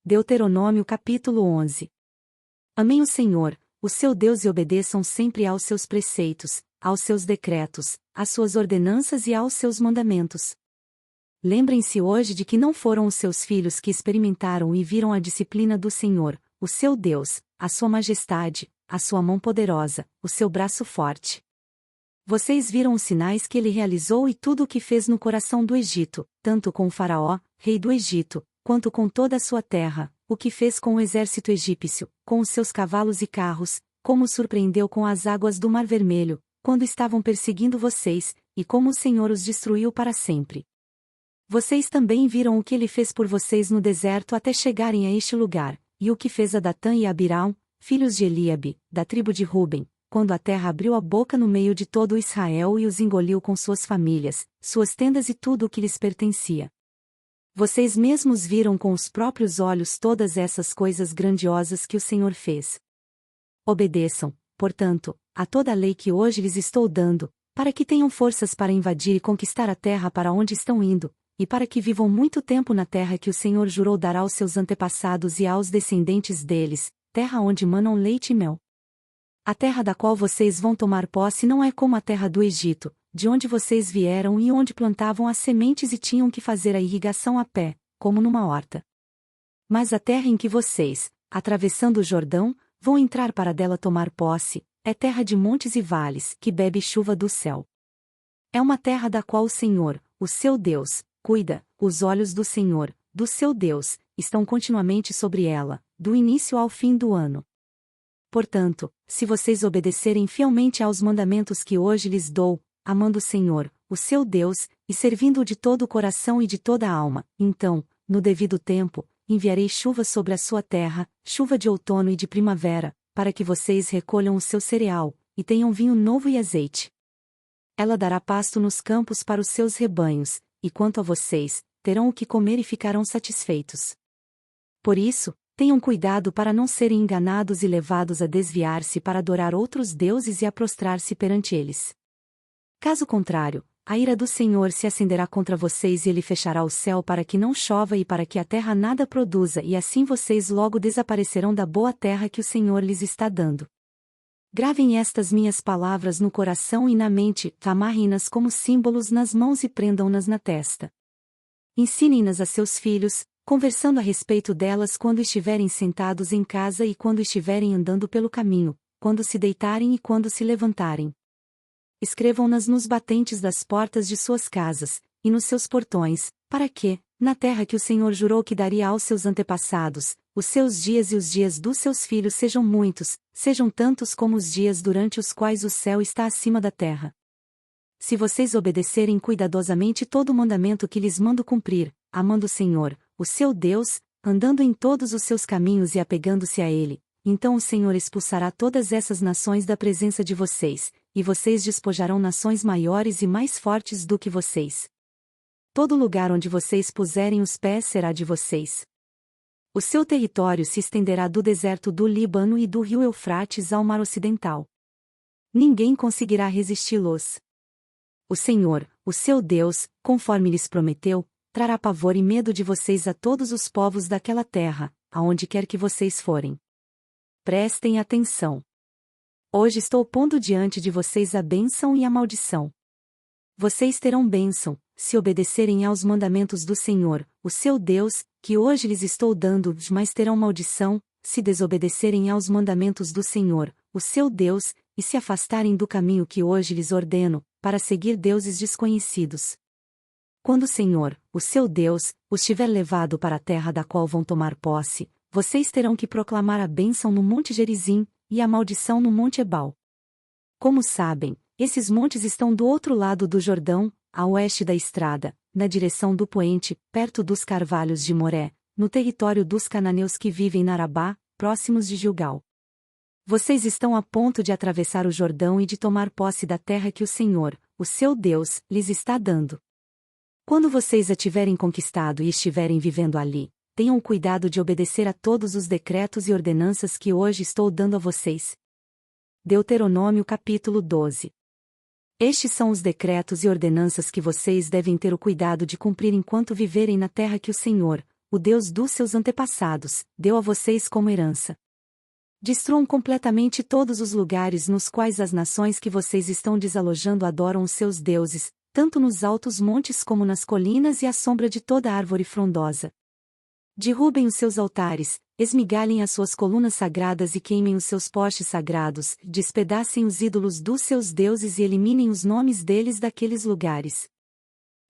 Deuteronômio capítulo 11. Amem o Senhor, o seu Deus, e obedeçam sempre aos seus preceitos, aos seus decretos, às suas ordenanças e aos seus mandamentos. Lembrem-se hoje de que não foram os seus filhos que experimentaram e viram a disciplina do Senhor, o seu Deus, a sua majestade, a sua mão poderosa, o seu braço forte. Vocês viram os sinais que ele realizou e tudo o que fez no coração do Egito, tanto com o Faraó, rei do Egito, quanto com toda a sua terra, o que fez com o exército egípcio, com os seus cavalos e carros, como os surpreendeu com as águas do Mar Vermelho, quando estavam perseguindo vocês, e como o Senhor os destruiu para sempre. Vocês também viram o que ele fez por vocês no deserto até chegarem a este lugar, e o que fez a Datã e a Abirão, filhos de Eliabe, da tribo de Ruben, quando a terra abriu a boca no meio de todo Israel e os engoliu com suas famílias, suas tendas e tudo o que lhes pertencia. Vocês mesmos viram com os próprios olhos todas essas coisas grandiosas que o Senhor fez. Obedeçam, portanto, a toda a lei que hoje lhes estou dando, para que tenham forças para invadir e conquistar a terra para onde estão indo, e para que vivam muito tempo na terra que o Senhor jurou dar aos seus antepassados e aos descendentes deles, terra onde manam leite e mel. A terra da qual vocês vão tomar posse não é como a terra do Egito, de onde vocês vieram e onde plantavam as sementes e tinham que fazer a irrigação a pé, como numa horta. Mas a terra em que vocês, atravessando o Jordão, vão entrar para dela tomar posse, é terra de montes e vales, que bebe chuva do céu. É uma terra da qual o Senhor, o seu Deus, cuida, os olhos do Senhor, do seu Deus, estão continuamente sobre ela, do início ao fim do ano. Portanto, se vocês obedecerem fielmente aos mandamentos que hoje lhes dou, amando o Senhor, o seu Deus, e servindo-o de todo o coração e de toda a alma, então, no devido tempo, enviarei chuva sobre a sua terra, chuva de outono e de primavera, para que vocês recolham o seu cereal, e tenham vinho novo e azeite. Ela dará pasto nos campos para os seus rebanhos, e quanto a vocês, terão o que comer e ficarão satisfeitos. Por isso, tenham cuidado para não serem enganados e levados a desviar-se para adorar outros deuses e a prostrar-se perante eles. Caso contrário, a ira do Senhor se acenderá contra vocês e ele fechará o céu para que não chova e para que a terra nada produza, e assim vocês logo desaparecerão da boa terra que o Senhor lhes está dando. Gravem estas minhas palavras no coração e na mente, amarrem-nas como símbolos nas mãos e prendam-nas na testa. Ensinem-nas a seus filhos, conversando a respeito delas quando estiverem sentados em casa e quando estiverem andando pelo caminho, quando se deitarem e quando se levantarem. Escrevam-nas nos batentes das portas de suas casas, e nos seus portões, para que, na terra que o Senhor jurou que daria aos seus antepassados, os seus dias e os dias dos seus filhos sejam muitos, sejam tantos como os dias durante os quais o céu está acima da terra. Se vocês obedecerem cuidadosamente todo o mandamento que lhes mando cumprir, amando o Senhor, o seu Deus, andando em todos os seus caminhos e apegando-se a Ele, então o Senhor expulsará todas essas nações da presença de vocês, e vocês despojarão nações maiores e mais fortes do que vocês. Todo lugar onde vocês puserem os pés será de vocês. O seu território se estenderá do deserto do Líbano e do rio Eufrates ao mar ocidental. Ninguém conseguirá resisti-los. O Senhor, o seu Deus, conforme lhes prometeu, trará pavor e medo de vocês a todos os povos daquela terra, aonde quer que vocês forem. Prestem atenção. Hoje estou pondo diante de vocês a bênção e a maldição. Vocês terão bênção, se obedecerem aos mandamentos do Senhor, o seu Deus, que hoje lhes estou dando, mas terão maldição, se desobedecerem aos mandamentos do Senhor, o seu Deus, e se afastarem do caminho que hoje lhes ordeno, para seguir deuses desconhecidos. Quando o Senhor, o seu Deus, os tiver levado para a terra da qual vão tomar posse, vocês terão que proclamar a bênção no Monte Gerizim, e a maldição no Monte Ebal. Como sabem, esses montes estão do outro lado do Jordão, a oeste da estrada, na direção do poente, perto dos carvalhos de Moré, no território dos cananeus que vivem na Arabá, próximos de Gilgal. Vocês estão a ponto de atravessar o Jordão e de tomar posse da terra que o Senhor, o seu Deus, lhes está dando. Quando vocês a tiverem conquistado e estiverem vivendo ali, tenham cuidado de obedecer a todos os decretos e ordenanças que hoje estou dando a vocês. Deuteronômio capítulo 12. Estes são os decretos e ordenanças que vocês devem ter o cuidado de cumprir enquanto viverem na terra que o Senhor, o Deus dos seus antepassados, deu a vocês como herança. Destruam completamente todos os lugares nos quais as nações que vocês estão desalojando adoram os seus deuses, tanto nos altos montes como nas colinas e à sombra de toda árvore frondosa. Derrubem os seus altares, esmigalhem as suas colunas sagradas e queimem os seus postes sagrados, despedacem os ídolos dos seus deuses e eliminem os nomes deles daqueles lugares.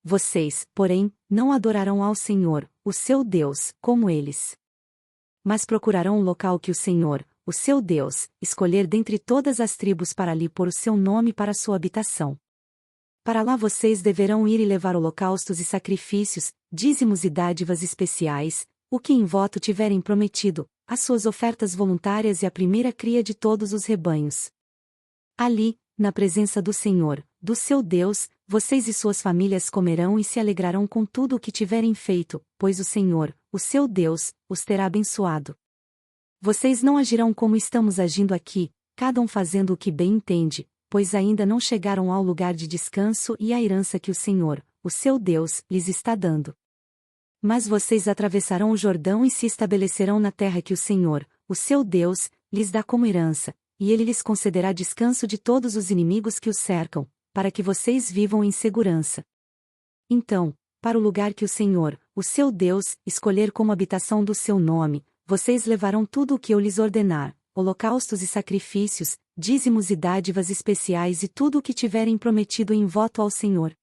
Vocês, porém, não adorarão ao Senhor, o seu Deus, como eles. Mas procurarão um local que o Senhor, o seu Deus, escolher dentre todas as tribos para ali pôr o seu nome para sua habitação. Para lá vocês deverão ir e levar holocaustos e sacrifícios, dízimos e dádivas especiais, o que em voto tiverem prometido, as suas ofertas voluntárias e a primeira cria de todos os rebanhos. Ali, na presença do Senhor, do seu Deus, vocês e suas famílias comerão e se alegrarão com tudo o que tiverem feito, pois o Senhor, o seu Deus, os terá abençoado. Vocês não agirão como estamos agindo aqui, cada um fazendo o que bem entende, pois ainda não chegaram ao lugar de descanso e à herança que o Senhor, o seu Deus, lhes está dando. Mas vocês atravessarão o Jordão e se estabelecerão na terra que o Senhor, o seu Deus, lhes dá como herança, e ele lhes concederá descanso de todos os inimigos que os cercam, para que vocês vivam em segurança. Então, para o lugar que o Senhor, o seu Deus, escolher como habitação do seu nome, vocês levarão tudo o que eu lhes ordenar, holocaustos e sacrifícios, dízimos e dádivas especiais e tudo o que tiverem prometido em voto ao Senhor.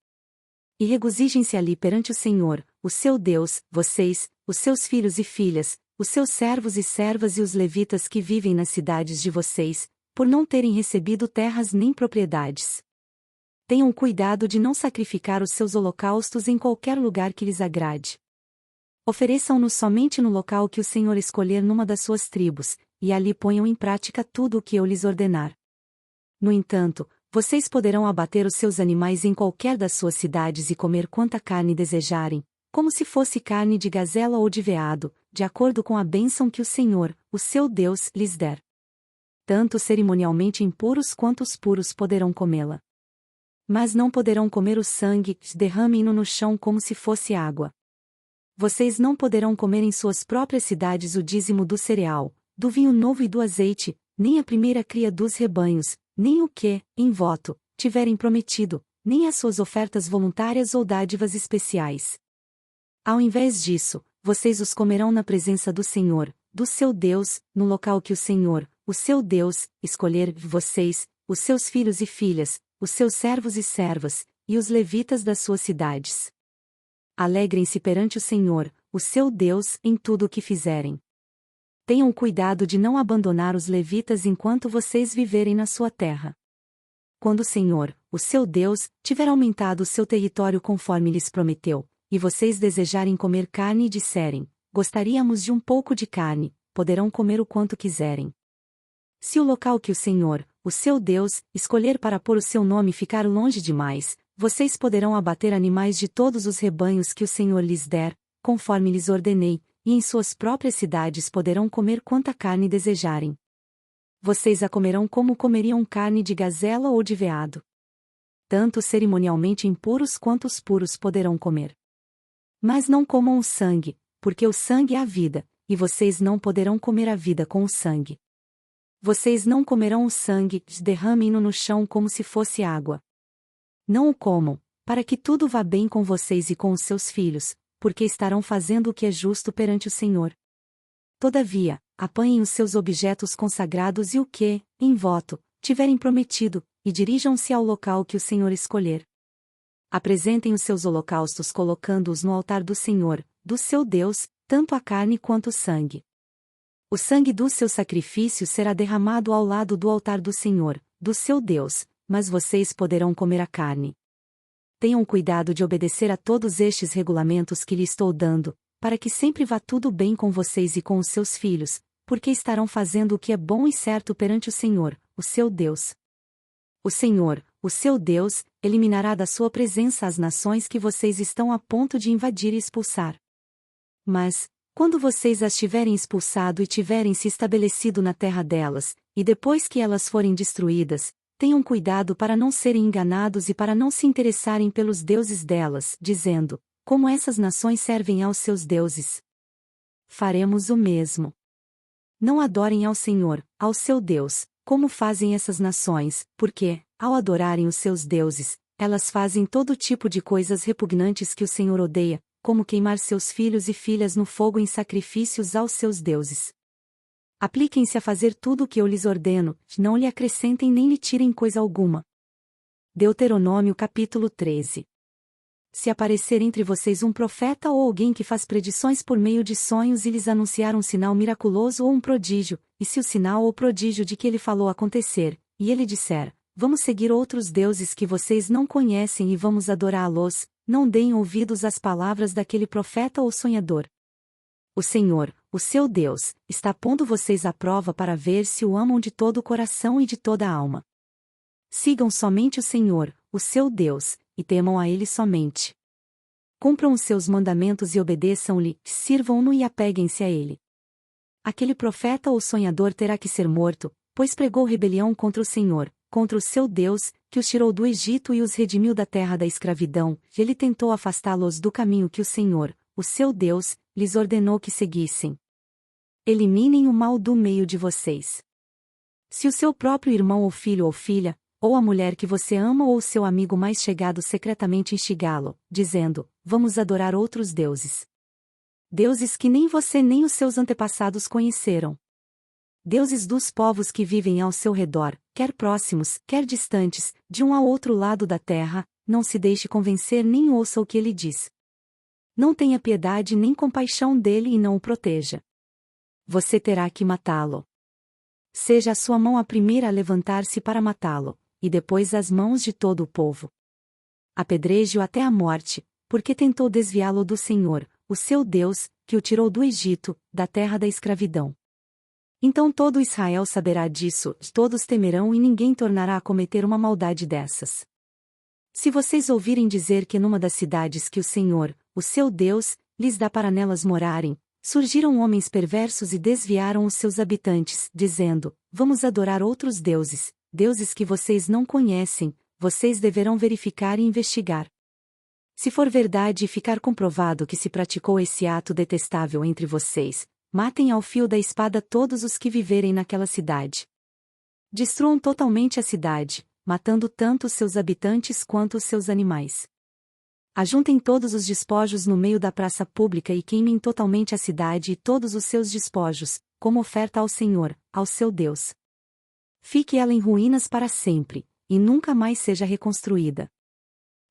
E regozijem-se ali perante o Senhor, o seu Deus, vocês, os seus filhos e filhas, os seus servos e servas e os levitas que vivem nas cidades de vocês, por não terem recebido terras nem propriedades. Tenham cuidado de não sacrificar os seus holocaustos em qualquer lugar que lhes agrade. Ofereçam-nos somente no local que o Senhor escolher numa das suas tribos, e ali ponham em prática tudo o que eu lhes ordenar. No entanto, vocês poderão abater os seus animais em qualquer das suas cidades e comer quanta carne desejarem, como se fosse carne de gazela ou de veado, de acordo com a bênção que o Senhor, o seu Deus, lhes der. Tanto cerimonialmente impuros quanto os puros poderão comê-la. Mas não poderão comer o sangue, derramem-no no chão como se fosse água. Vocês não poderão comer em suas próprias cidades o dízimo do cereal, do vinho novo e do azeite, nem a primeira cria dos rebanhos, nem o que, em voto, tiverem prometido, nem as suas ofertas voluntárias ou dádivas especiais. Ao invés disso, vocês os comerão na presença do Senhor, do seu Deus, no local que o Senhor, o seu Deus, escolher vocês, os seus filhos e filhas, os seus servos e servas, e os levitas das suas cidades. Alegrem-se perante o Senhor, o seu Deus, em tudo o que fizerem. Tenham cuidado de não abandonar os levitas enquanto vocês viverem na sua terra. Quando o Senhor, o seu Deus, tiver aumentado o seu território conforme lhes prometeu, e vocês desejarem comer carne e disserem, gostaríamos de um pouco de carne, poderão comer o quanto quiserem. Se o local que o Senhor, o seu Deus, escolher para pôr o seu nome ficar longe demais, vocês poderão abater animais de todos os rebanhos que o Senhor lhes der, conforme lhes ordenei, e em suas próprias cidades poderão comer quanta carne desejarem. Vocês a comerão como comeriam carne de gazela ou de veado. Tanto cerimonialmente impuros quanto os puros poderão comer. Mas não comam o sangue, porque o sangue é a vida, e vocês não poderão comer a vida com o sangue. Vocês não comerão o sangue, derramem-no no chão como se fosse água. Não o comam, para que tudo vá bem com vocês e com os seus filhos, porque estarão fazendo o que é justo perante o Senhor. Todavia, apanhem os seus objetos consagrados e o que, em voto, tiverem prometido, e dirijam-se ao local que o Senhor escolher. Apresentem os seus holocaustos colocando-os no altar do Senhor, do seu Deus, tanto a carne quanto o sangue. O sangue dos seus sacrifícios será derramado ao lado do altar do Senhor, do seu Deus, mas vocês poderão comer a carne. Tenham cuidado de obedecer a todos estes regulamentos que lhe estou dando, para que sempre vá tudo bem com vocês e com os seus filhos, porque estarão fazendo o que é bom e certo perante o Senhor, o seu Deus. O Senhor, o seu Deus, eliminará da sua presença as nações que vocês estão a ponto de invadir e expulsar. Mas, quando vocês as tiverem expulsado e tiverem se estabelecido na terra delas, e depois que elas forem destruídas, tenham cuidado para não serem enganados e para não se interessarem pelos deuses delas, dizendo, como essas nações servem aos seus deuses. faremos o mesmo. Não adorem ao Senhor, ao seu Deus, como fazem essas nações, porque, ao adorarem os seus deuses, elas fazem todo tipo de coisas repugnantes que o Senhor odeia, como queimar seus filhos e filhas no fogo em sacrifícios aos seus deuses. Apliquem-se a fazer tudo o que eu lhes ordeno, não lhe acrescentem nem lhe tirem coisa alguma. Deuteronômio capítulo 13. Se aparecer entre vocês um profeta ou alguém que faz predições por meio de sonhos e lhes anunciar um sinal miraculoso ou um prodígio, e se o sinal ou prodígio de que ele falou acontecer, e ele disser, vamos seguir outros deuses que vocês não conhecem e vamos adorá-los, não deem ouvidos às palavras daquele profeta ou sonhador. O Senhor, o seu Deus, está pondo vocês à prova para ver se o amam de todo o coração e de toda a alma. Sigam somente o Senhor, o seu Deus, e temam a Ele somente. Cumpram os seus mandamentos e obedeçam-lhe, sirvam-no e apeguem-se a Ele. Aquele profeta ou sonhador terá que ser morto, pois pregou rebelião contra o Senhor, contra o seu Deus, que os tirou do Egito e os redimiu da terra da escravidão, e ele tentou afastá-los do caminho que o Senhor, o seu Deus, lhes ordenou que seguissem. Eliminem o mal do meio de vocês. Se o seu próprio irmão ou filho ou filha, ou a mulher que você ama ou seu amigo mais chegado secretamente instigá-lo, dizendo, vamos adorar outros deuses. Deuses que nem você nem os seus antepassados conheceram. Deuses dos povos que vivem ao seu redor, quer próximos, quer distantes, de um ao outro lado da terra, não se deixe convencer nem ouça o que ele diz. Não tenha piedade nem compaixão dele e não o proteja. Você terá que matá-lo. Seja a sua mão a primeira a levantar-se para matá-lo, e depois as mãos de todo o povo. Apedreje-o até a morte, porque tentou desviá-lo do Senhor, o seu Deus, que o tirou do Egito, da terra da escravidão. Então todo Israel saberá disso, todos temerão e ninguém tornará a cometer uma maldade dessas. Se vocês ouvirem dizer que numa das cidades que o Senhor, o seu Deus, lhes dá para nelas morarem, surgiram homens perversos e desviaram os seus habitantes, dizendo, vamos adorar outros deuses, deuses que vocês não conhecem, vocês deverão verificar e investigar. Se for verdade e ficar comprovado que se praticou esse ato detestável entre vocês, matem ao fio da espada todos os que viverem naquela cidade. Destruam totalmente a cidade, matando tanto os seus habitantes quanto os seus animais. Ajuntem todos os despojos no meio da praça pública e queimem totalmente a cidade e todos os seus despojos, como oferta ao Senhor, ao seu Deus. Fique ela em ruínas para sempre, e nunca mais seja reconstruída.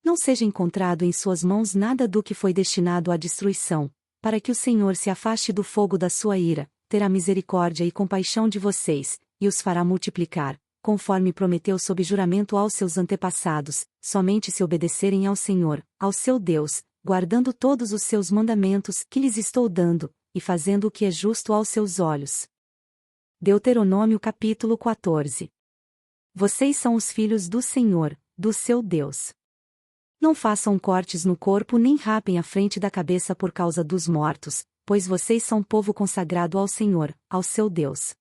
Não seja encontrado em suas mãos nada do que foi destinado à destruição, para que o Senhor se afaste do fogo da sua ira, terá misericórdia e compaixão de vocês, e os fará multiplicar, conforme prometeu sob juramento aos seus antepassados, somente se obedecerem ao Senhor, ao seu Deus, guardando todos os seus mandamentos que lhes estou dando, e fazendo o que é justo aos seus olhos. Deuteronômio capítulo 14. Vocês são os filhos do Senhor, do seu Deus. Não façam cortes no corpo nem rapem a frente da cabeça por causa dos mortos, pois vocês são povo consagrado ao Senhor, ao seu Deus.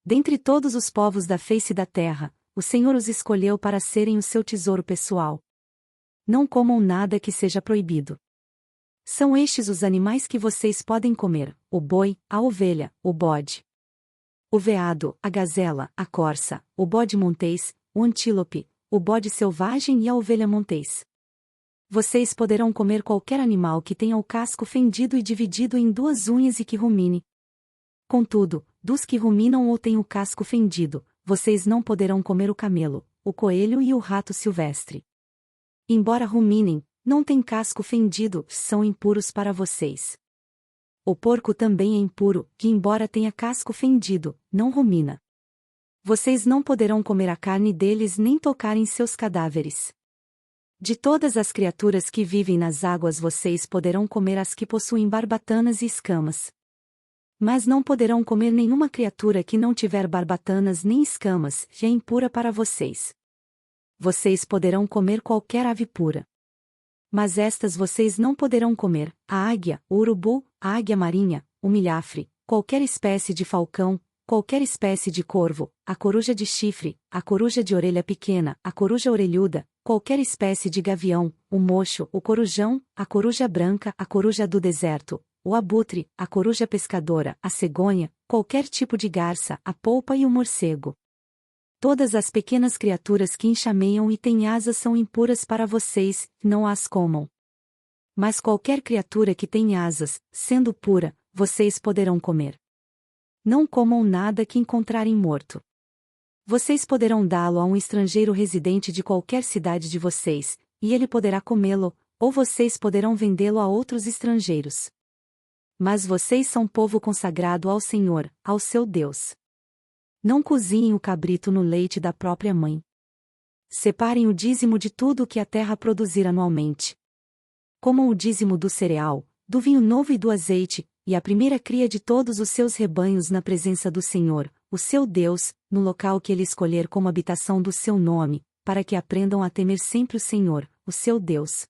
Dentre todos os povos da face da terra, o Senhor os escolheu para serem o seu tesouro pessoal. Não comam nada que seja proibido. São estes os animais que vocês podem comer: o boi, a ovelha, o bode, o veado, a gazela, a corça, o bode montês, o antílope, o bode selvagem e a ovelha montês. Vocês poderão comer qualquer animal que tenha o casco fendido e dividido em duas unhas e que rumine. Contudo, dos que ruminam ou têm o casco fendido, vocês não poderão comer o camelo, o coelho e o rato silvestre. Embora ruminem, não têm casco fendido, são impuros para vocês. O porco também é impuro, que embora tenha casco fendido, não rumina. Vocês não poderão comer a carne deles nem tocar em seus cadáveres. De todas as criaturas que vivem nas águas vocês poderão comer as que possuem barbatanas e escamas. Mas não poderão comer nenhuma criatura que não tiver barbatanas nem escamas, que é impura para vocês. Vocês poderão comer qualquer ave pura. Mas estas vocês não poderão comer: a águia, o urubu, a águia marinha, o milhafre, qualquer espécie de falcão, qualquer espécie de corvo, a coruja de chifre, a coruja de orelha pequena, a coruja orelhuda, qualquer espécie de gavião, o mocho, o corujão, a coruja branca, a coruja do deserto, o abutre, a coruja pescadora, a cegonha, qualquer tipo de garça, a polpa e o morcego. Todas as pequenas criaturas que enxameiam e têm asas são impuras para vocês, não as comam. Mas qualquer criatura que tem asas, sendo pura, vocês poderão comer. Não comam nada que encontrarem morto. Vocês poderão dá-lo a um estrangeiro residente de qualquer cidade de vocês, e ele poderá comê-lo, ou vocês poderão vendê-lo a outros estrangeiros. Mas vocês são povo consagrado ao Senhor, ao seu Deus. Não cozinhem o cabrito no leite da própria mãe. Separem o dízimo de tudo o que a terra produzir anualmente. Comam o dízimo do cereal, do vinho novo e do azeite, e a primeira cria de todos os seus rebanhos na presença do Senhor, o seu Deus, no local que ele escolher como habitação do seu nome, para que aprendam a temer sempre o Senhor, o seu Deus.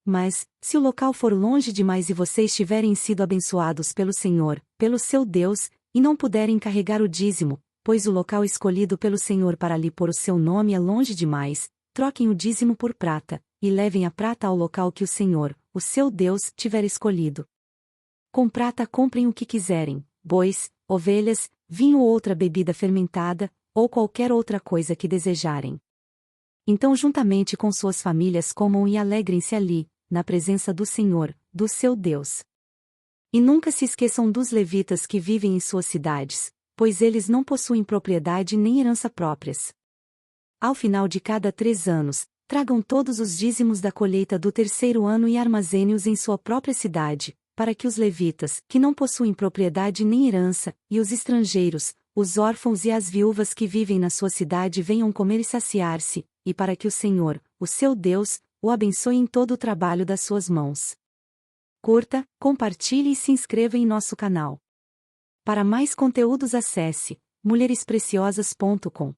Mas, se o local for longe demais e vocês tiverem sido abençoados pelo Senhor, pelo seu Deus, e não puderem carregar o dízimo, pois o local escolhido pelo Senhor para lhe pôr o seu nome é longe demais, troquem o dízimo por prata, e levem a prata ao local que o Senhor, o seu Deus, tiver escolhido. Com prata comprem o que quiserem, bois, ovelhas, vinho ou outra bebida fermentada, ou qualquer outra coisa que desejarem. Então juntamente com suas famílias comam e alegrem-se ali, na presença do Senhor, do seu Deus. E nunca se esqueçam dos levitas que vivem em suas cidades, pois eles não possuem propriedade nem herança próprias. Ao final de cada 3 anos, tragam todos os dízimos da colheita do 3º ano e armazene-os em sua própria cidade, para que os levitas, que não possuem propriedade nem herança, e os estrangeiros, os órfãos e as viúvas que vivem na sua cidade venham comer e saciar-se, e para que o Senhor, o seu Deus, o abençoe em todo o trabalho das suas mãos. Curta, compartilhe e se inscreva em nosso canal. Para mais conteúdos acesse mulherespreciosas.com.